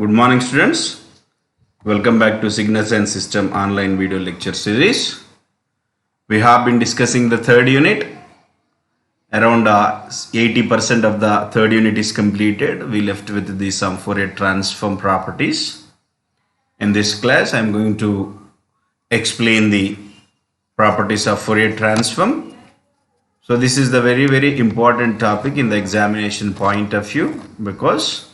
Good morning, students. Welcome back to Signals and System online video lecture series. We have been discussing the third unit. Around 80% of the third unit is completed. We left with the some Fourier transform properties. In this class, I am going to explain the properties of Fourier transform. So this is the very important topic in the examination point of view, because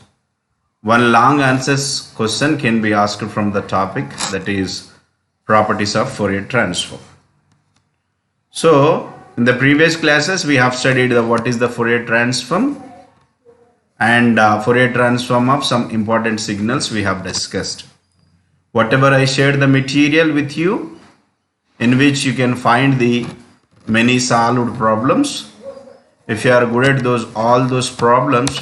one long answers question can be asked from the topic, that is properties of Fourier transform. So in the previous classes we have studied what is the Fourier transform and Fourier transform of some important signals we have discussed. Whatever I shared the material with you, in which you can find the many solved problems. If you are good at all those problems,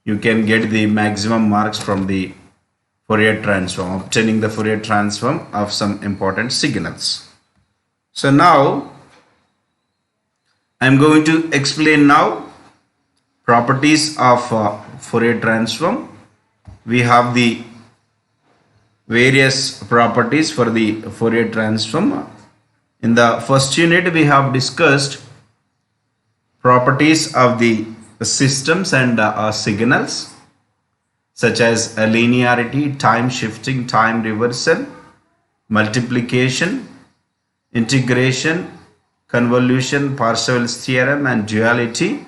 you can get the maximum marks from the Fourier transform, obtaining the Fourier transform of some important signals. So now I am going to explain now properties of Fourier transform. We have the various properties for the Fourier transform. In the first unit we have discussed properties of the systems and signals, such as linearity, time shifting, time reversal, multiplication, integration, convolution, Parseval's theorem, and duality.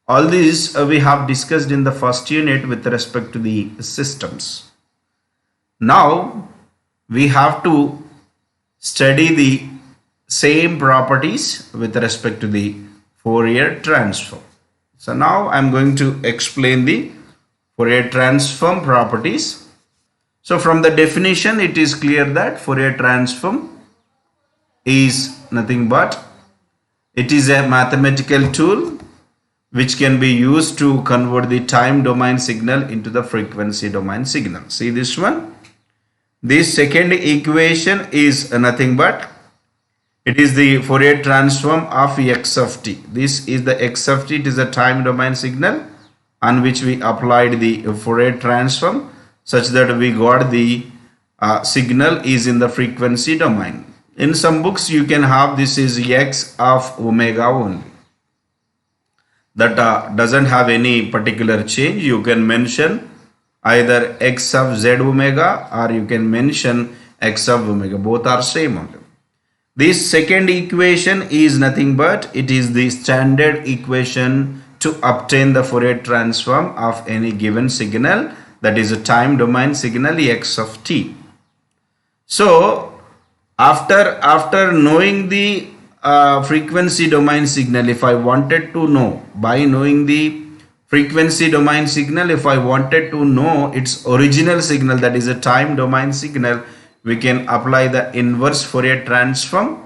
All these we have discussed in the first unit with respect to the systems. Now we have to study the same properties with respect to the Fourier transform. So now I am going to explain the Fourier transform properties. So from the definition, it is clear that Fourier transform is nothing but it is a mathematical tool which can be used to convert the time domain signal into the frequency domain signal. See this one? This second equation is nothing but it is the Fourier transform of x of t. This is the x of t. It is a time domain signal on which we applied the Fourier transform such that we got the signal is in the frequency domain. In some books you can have this is x of omega only. That doesn't have any particular change. You can mention either x of z omega or you can mention x of omega. Both are same only. This second equation is nothing but it is the standard equation to obtain the Fourier transform of any given signal, that is a time domain signal x of t. So after knowing the frequency domain signal, if I wanted to know, by knowing the frequency domain signal, if I wanted to know its original signal, that is a time domain signal, we can apply the inverse Fourier transform.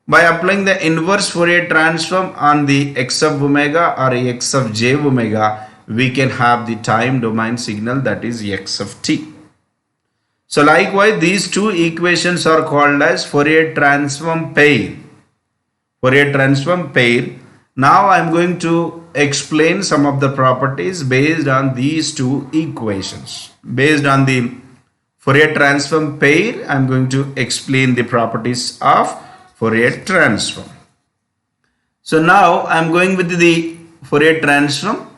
By applying the inverse Fourier transform on the x of omega or x of j omega, we can have the time domain signal, that is x of t. So likewise, these two equations are called as Fourier transform pair. Fourier transform pair. Now I am going to explain some of the properties based on these two equations. Based on the Fourier transform pair, I am going to explain the properties of Fourier transform. So now I am going with the Fourier transform.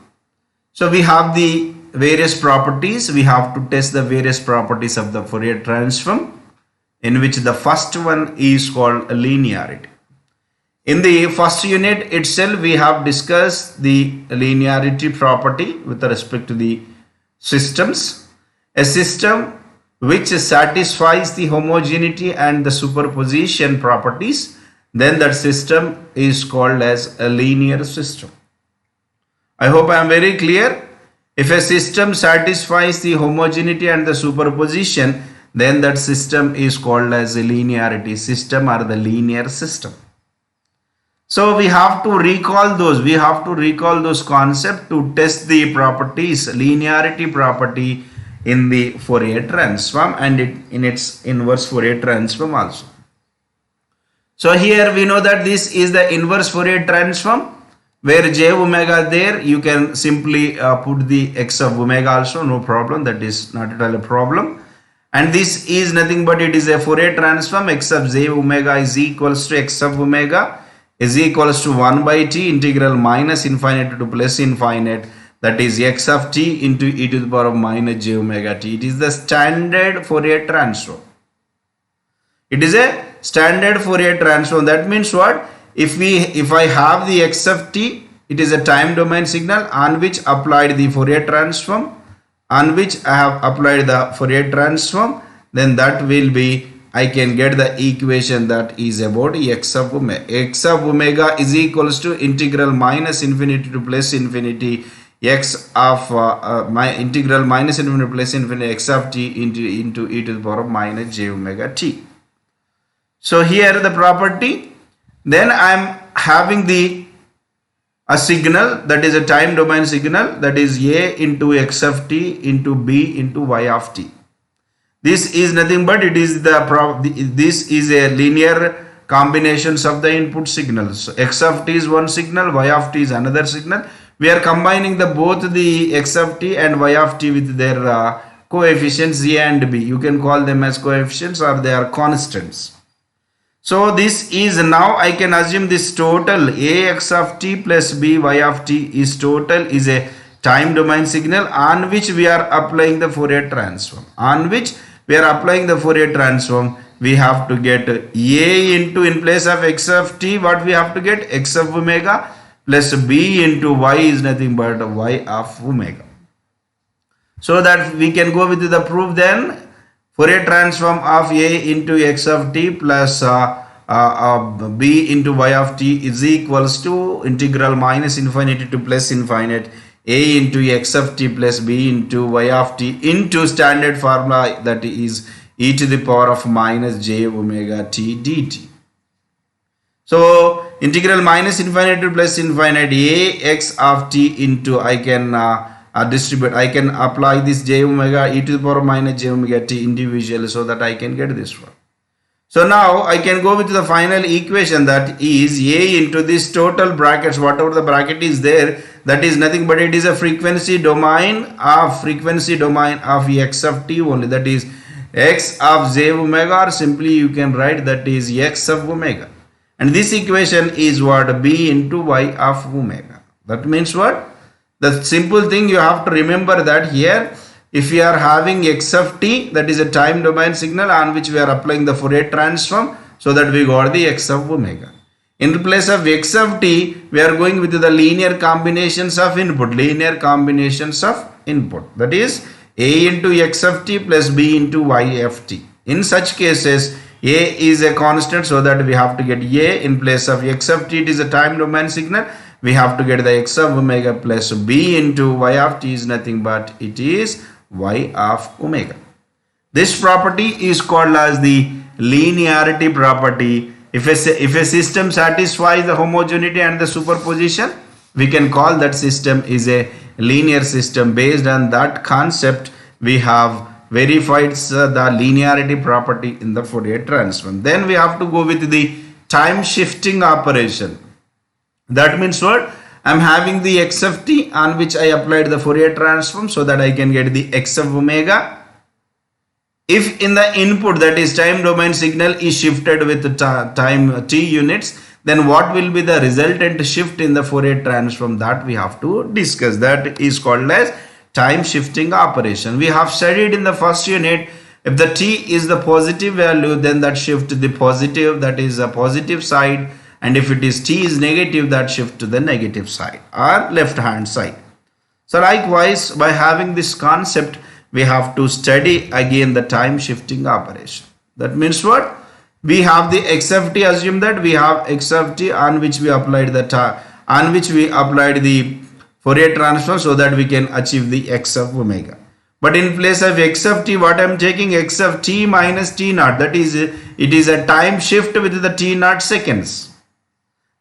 So we have the various properties. We have to test the various properties of the Fourier transform, in which the first one is called linearity. In the first unit itself, we have discussed the linearity property with respect to the systems. A system which satisfies the homogeneity and the superposition properties, then that system is called as a linear system. I hope I am very clear. If a system satisfies the homogeneity and the superposition, then that system is called as a linearity system or the linear system. So we have to recall those. We have to recall those concepts to test the properties, linearity property in the Fourier transform and in its inverse Fourier transform also. So here we know that this is the inverse Fourier transform. Where j omega there, you can simply put the x of omega also, no problem, that is not at all a problem. And this is nothing but it is a Fourier transform. X of j omega is equals to x of omega is equals to 1 by t integral minus infinite to plus infinite, that is x of t into e to the power of minus j omega t. It is the standard Fourier transform. It is a standard Fourier transform. That means what? If I have the x of t, it is a time domain signal on which applied the Fourier transform, on which I have applied the Fourier transform, then that will be, I can get the equation that is about x of omega. X of omega is equals to integral minus infinity to plus infinity x of my integral minus infinity plus infinity x of t into e to the power of minus j omega t. So here the property, then I am having a signal that is a time domain signal, that is a into x of t into b into y of t. This is nothing but it is this is a linear combinations of the input signals. So x of t is one signal, y of t is another signal. We are combining both the x of t and y of t with their coefficients a and b. You can call them as coefficients or they are constants. So this is, now I can assume this total ax of t plus by of t is total is a time domain signal on which we are applying the Fourier transform. On which we are applying the Fourier transform, we have to get a into, in place of x of t, what we have to get? X of omega plus b into y is nothing but y of omega. So that we can go with the proof then. Fourier transform of a into x of t plus b into y of t is equals to integral minus infinity to plus infinite a into x of t plus b into y of t into standard formula, that is e to the power of minus j omega t dt. So integral minus infinity to plus infinite a x of t into, I can distribute, I can apply this j omega e to the power minus j omega t individually, so that I can get this one. So now I can go with the final equation, that is a into this total brackets, whatever the bracket is there, that is nothing but it is a frequency domain of x of t only, that is x of j omega, or simply you can write that is x of omega. And this equation is what? B into y of omega. That means what? The simple thing you have to remember that here, if we are having x of t, that is a time domain signal on which we are applying the Fourier transform, so that we got the x of omega. In place of x of t, we are going with the linear combinations of input, that is a into x of t plus b into y of t. In such cases, a is a constant, so that we have to get a in place of x of t, it is a time domain signal, we have to get the x of omega plus b into y of t is nothing but it is y of omega. This property is called as the linearity property. If a system satisfies the homogeneity and the superposition, we can call that system is a linear system. Based on that concept, we have verified the linearity property in the Fourier transform. Then we have to go with the time shifting operation. That means what? I am having the x of t on which I applied the Fourier transform, so that I can get the x of omega. If in the input, that is time domain signal, is shifted with the time t units, then what will be the resultant shift in the Fourier transform? That we have to discuss. That is called as time shifting operation. We have studied in the first unit, if the t is the positive value, then that shift to the positive, that is a positive side. And if it is t is negative, that shift to the negative side or left hand side. So likewise, by having this concept, we have to study again the time shifting operation. That means what? We have the x of t, assume that we have x of t on which we applied the Fourier transform, so that we can achieve the x of omega. But in place of x of t, what I am taking? X of t minus t naught, that is it is a time shift with the t naught seconds.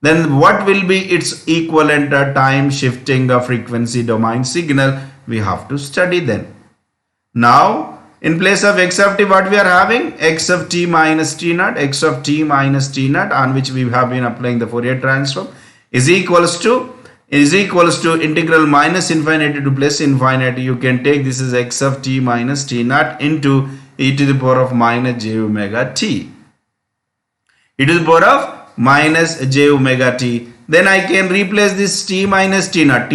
Then what will be its equivalent time shifting frequency domain signal? We have to study then. Now in place of x of t, what we are having? X of t minus t naught, on which we have been applying the Fourier transform, is equals to is equals to integral minus infinity to plus infinity. You can take this as x of t minus t naught into e to the power of minus j omega t. E to the power of minus j omega t. Then I can replace this t minus t naught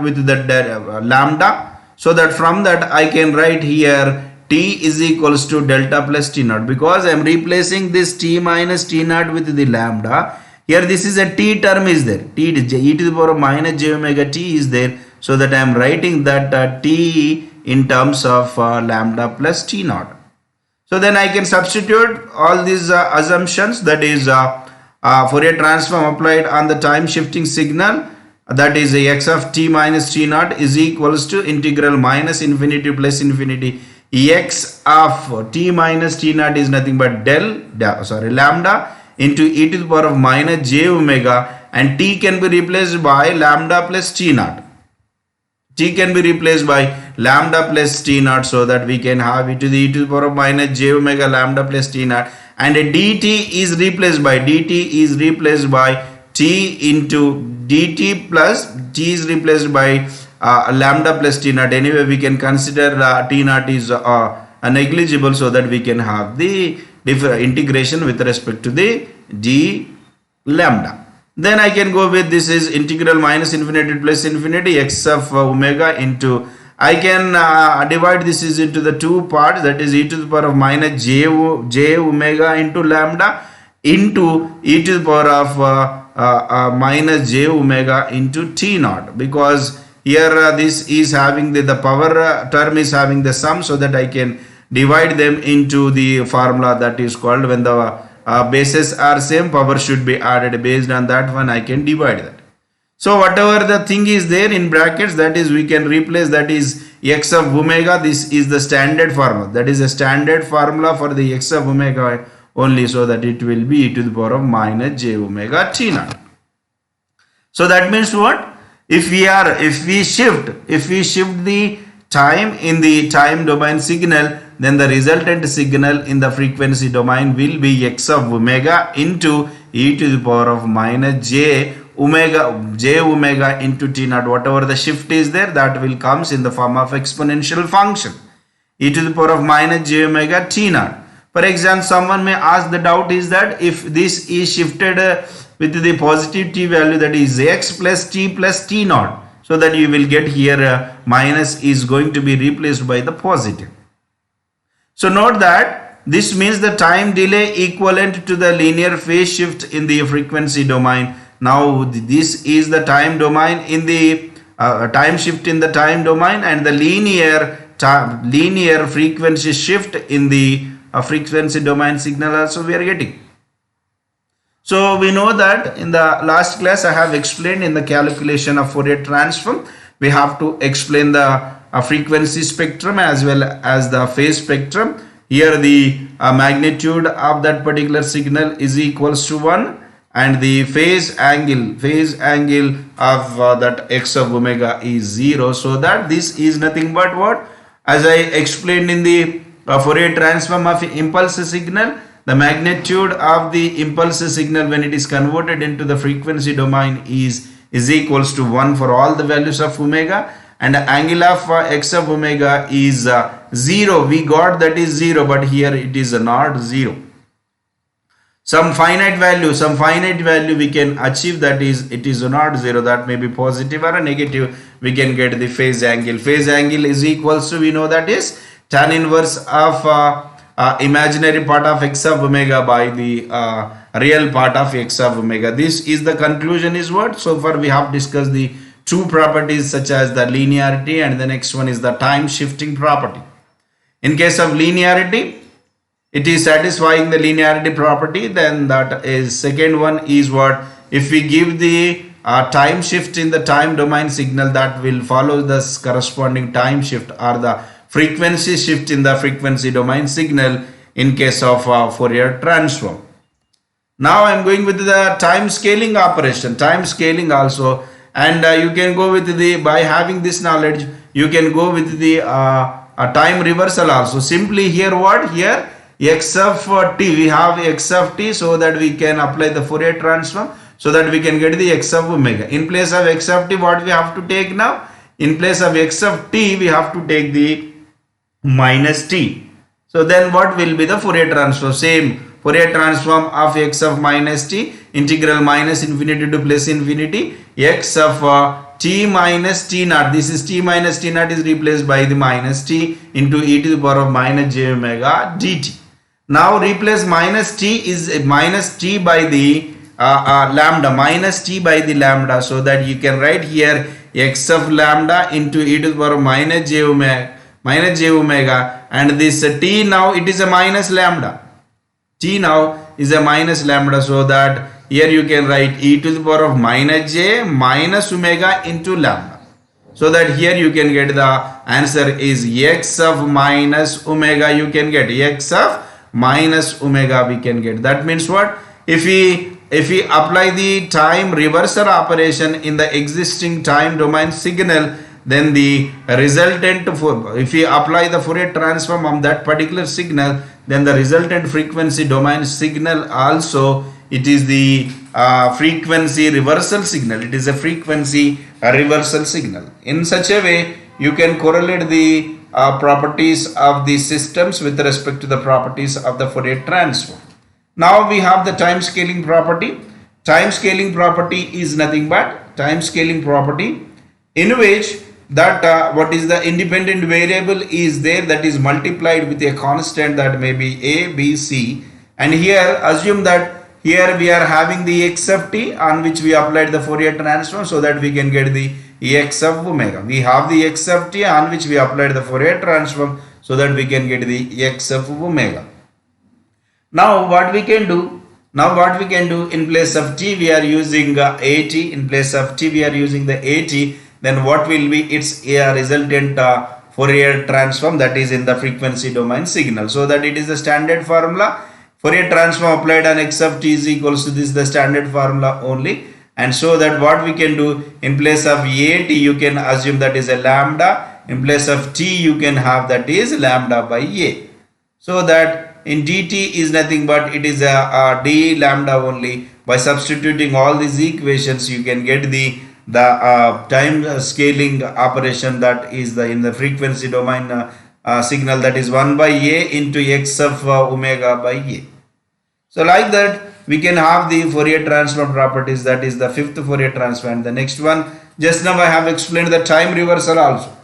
with the lambda, so that from that I can write here t is equals to delta plus t naught, because I am replacing this t minus t naught with the lambda. Here this is a t term is there, e to the power of minus j omega t is there, so that I am writing that t in terms of lambda plus t naught. So then I can substitute all these assumptions, that is Fourier transform applied on the time shifting signal, that is x of t minus t naught is equals to integral minus infinity plus infinity. X of t minus t naught is nothing but lambda into e to the power of minus j omega, and t can be replaced by lambda plus t naught. T can be replaced by lambda plus t naught, so that we can have e to the power of minus j omega lambda plus t naught, and a dt is replaced by t into dt plus t is replaced by lambda plus t naught. Anyway, we can consider t naught is negligible, so that we can have the integration with respect to the d lambda. Then I can go with this is integral minus infinity plus infinity x of omega into, I can divide this is into the two parts, that is e to the power of minus j omega into lambda into e to the power of minus j omega into t naught, because here this is having the power term is having the sum, so that I can divide them into the formula that is called, when the bases are same, power should be added. Based on that one, I can divide that. So whatever the thing is there in brackets, that is we can replace, that is x of omega. This is the standard formula, that is a standard formula for the x of omega only, so that it will be e to the power of minus j omega t naught. So that means what? If we shift the time in the time domain signal, then the resultant signal in the frequency domain will be x of omega into e to the power of minus j omega into t naught. Whatever the shift is there, that will comes in the form of exponential function e to the power of minus j omega t naught. For example, someone may ask, the doubt is that if this is shifted with the positive t value, that is x plus t naught, so that you will get here minus is going to be replaced by the positive. So note that this means the time delay equivalent to the linear phase shift in the frequency domain. Now this is the time domain in the time shift in the time domain, and the linear frequency shift in the frequency domain signal also we are getting. So we know that in the last class I have explained, in the calculation of Fourier transform, we have to explain the frequency spectrum as well as the phase spectrum. Here the magnitude of that particular signal is equals to 1, and the phase angle of that x of omega is 0, so that this is nothing but what, as I explained in the Fourier transform of impulse signal, the magnitude of the impulse signal when it is converted into the frequency domain is equals to 1 for all the values of omega, and the angle of x of omega is 0. We got that is 0, but here it is not 0. Some finite value we can achieve, that is it is not 0, that may be positive or a negative. We can get the phase angle. Phase angle is equals to, we know that is tan inverse of imaginary part of x of omega by the real part of x of omega. This is the conclusion is what. So far we have discussed the two properties such as the linearity, and the next one is the time shifting property. In case of linearity, it is satisfying the linearity property. Then that is second one is what, if we give the time shift in the time domain signal, that will follow the corresponding time shift or the frequency shift in the frequency domain signal in case of Fourier transform. Now I am going with the time scaling operation, time scaling also, and you can go with the, by having this knowledge, you can go with the time reversal also. Simply here what, here x of t, we have x of t, so that we can apply the Fourier transform. so that we can get the x of omega. In place of x of t, what we have to take now? In place of x of t, we have to take the minus t. So then what will be the Fourier transform? Same Fourier transform of x of minus t, integral minus infinity to plus infinity, x of t minus t naught. This is t minus t naught is replaced by the minus t into e to the power of minus j omega dt. Now replace minus t is minus t by the lambda, minus t by the lambda, so that you can write here x of lambda into e to the power of minus j omega, and this t now it is a minus lambda. T now is a minus lambda, so that here you can write e to the power of minus j minus omega into lambda. So that here you can get the answer is x of minus omega. You can get x of minus omega we can get. That means what? If we apply the time reversal operation in the existing time domain signal, then the resultant, if we apply the Fourier transform on that particular signal, then the resultant frequency domain signal also, it is the frequency reversal signal. It is a frequency reversal signal. In such a way, you can correlate the properties of the systems with respect to the properties of the Fourier transform. Now we have the time scaling property. Time scaling property is nothing but time scaling property in which that what is the independent variable is there, that is multiplied with a constant that may be a, b, c, and here assume that here we are having the x of t on which we applied the Fourier transform, so that we can get the x of omega. We have the x of t on which we applied the Fourier transform, so that we can get the x of omega. Now what we can do? In place of t we are using at. In place of t we are using the at. Then what will be its resultant Fourier transform, that is in the frequency domain signal. So that it is the standard formula. Fourier transform applied on x of t is equals to this, the standard formula only. And so that what we can do, in place of at you can assume that is a lambda. In place of t you can have that is lambda by a. So that in dt is nothing but it is a d lambda only. By substituting all these equations you can get the time scaling operation, that is the in the frequency domain signal, that is 1 by a into x of omega by a. So like that we can have the Fourier transform properties, that is the fifth Fourier transform. The next one, just now I have explained the time reversal also.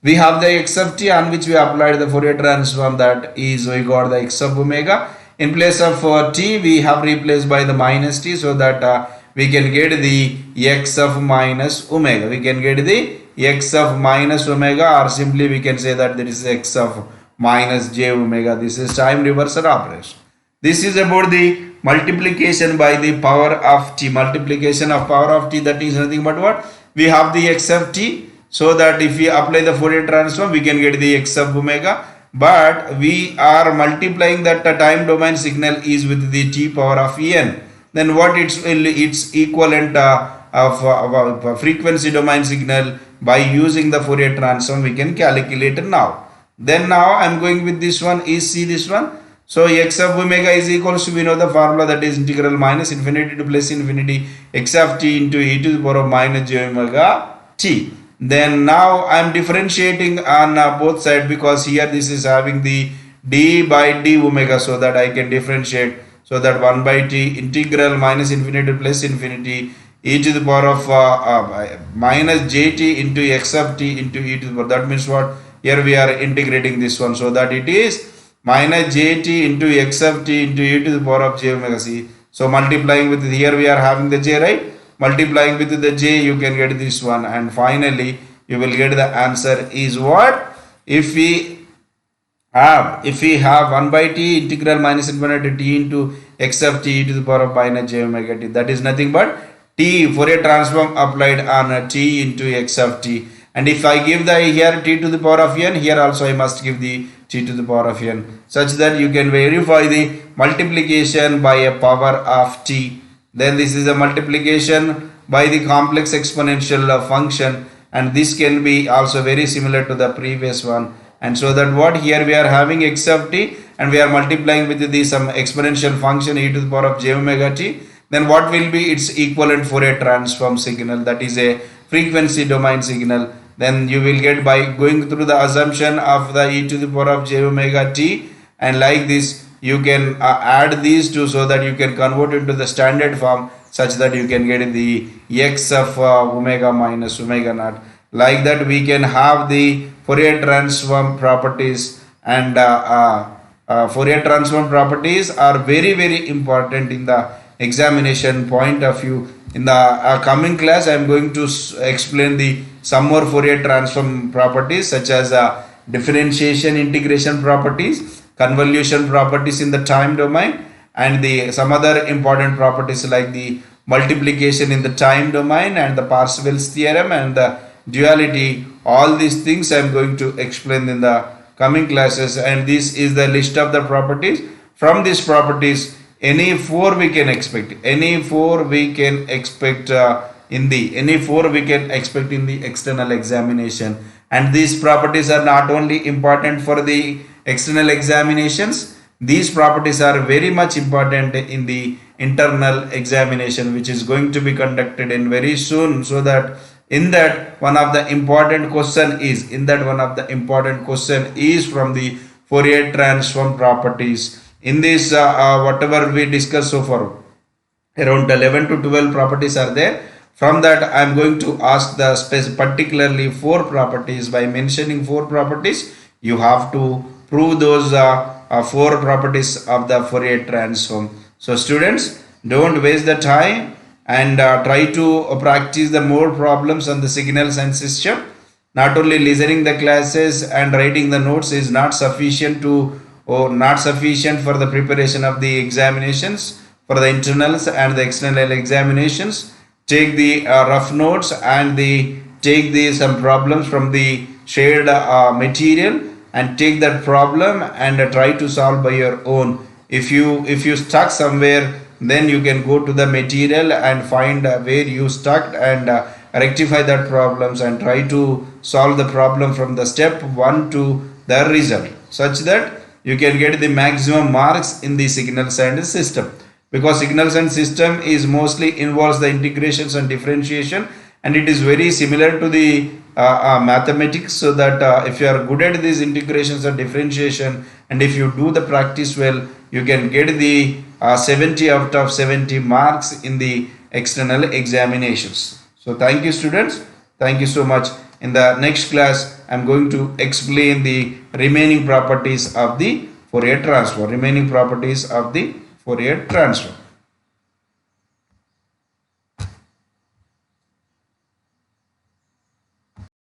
We have the x of t on which we applied the Fourier transform, that is we got the x of omega. In place of t we have replaced by the minus t, so that we can get the x of minus omega. We can get the x of minus omega, or simply we can say that there is x of minus j omega. This is time reversal operation. This is about the multiplication by the power of t. Multiplication of power of t, that is nothing but what? We have the x of t, so that if we apply the Fourier transform we can get the x of omega. But we are multiplying that time domain signal is with the t power of n. Then what its equivalent of frequency domain signal by using the Fourier transform we can calculate now. Then now I am going with this one, is see this one. So x of omega is equals to, we know the formula, that is integral minus infinity to plus infinity x of t into e to the power of minus j omega t. Then now I am differentiating on both sides, because here this is having the d by d omega, so that I can differentiate. So that 1 by t integral minus infinity to plus infinity e to the power of minus jt into x of t into e to the power. That means what? Here we are integrating this one, so that it is minus jt into x of t into e to the power of j omega c. So multiplying with here we are having the j, right? Multiplying with the j you can get this one, and finally you will get the answer is what? If we have 1 by t integral minus infinity to t into x of t e to the power of minus j omega t, that is nothing but t Fourier transform applied on t into x of t. And if I give the here t to the power of n, here also I must give the t to the power of n, such that you can verify the multiplication by a power of t. Then this is a multiplication by the complex exponential function, and this can be also very similar to the previous one. And so that what, here we are having x of t and we are multiplying with the some exponential function e to the power of j omega t. then what will be its equivalent Fourier transform signal, that is a frequency domain signal. Then you will get by going through the assumption of the e to the power of j omega t, and like this you can add these two so that you can convert into the standard form such that you can get the x of omega minus omega naught. Like that we can have the Fourier transform properties, and Fourier transform properties are very important in the examination point of view. In the coming class, I am going to explain the some more Fourier transform properties such as differentiation integration properties, convolution properties in the time domain, and the some other important properties like the multiplication in the time domain and the Parseval's theorem and the duality. All these things I am going to explain in the coming classes, and this is the list of the properties. From these properties, any four we can expect, in the external examination. And these properties are not only important for the external examinations, these properties are very much important in the internal examination, which is going to be conducted in very soon. So that in that one of the important question is from the Fourier transform properties. In this whatever we discussed so far, around 11 to 12 properties are there. From that I am going to ask the particularly four properties. By mentioning four properties, you have to prove those four properties of the Fourier transform. So students, don't waste the time and try to practice the more problems on the signals and system. Not only listening the classes and writing the notes is not sufficient for the preparation of the examinations for the internals and the external examinations. Take the rough notes and take some problems from the shared material, and take that problem and try to solve by your own. If you stuck somewhere, then you can go to the material and find where you stuck and rectify that problems and try to solve the problem from the step 1 to the result, such that you can get the maximum marks in the signals and system. Because signals and system is mostly involves the integrations and differentiation, and it is very similar to the mathematics. So that if you are good at these integrations and differentiation, and if you do the practice well, you can get the 70 out of 70 marks in the external examinations. So thank you students, thank you so much. In the next class I am going to explain the remaining properties of the Fourier transform.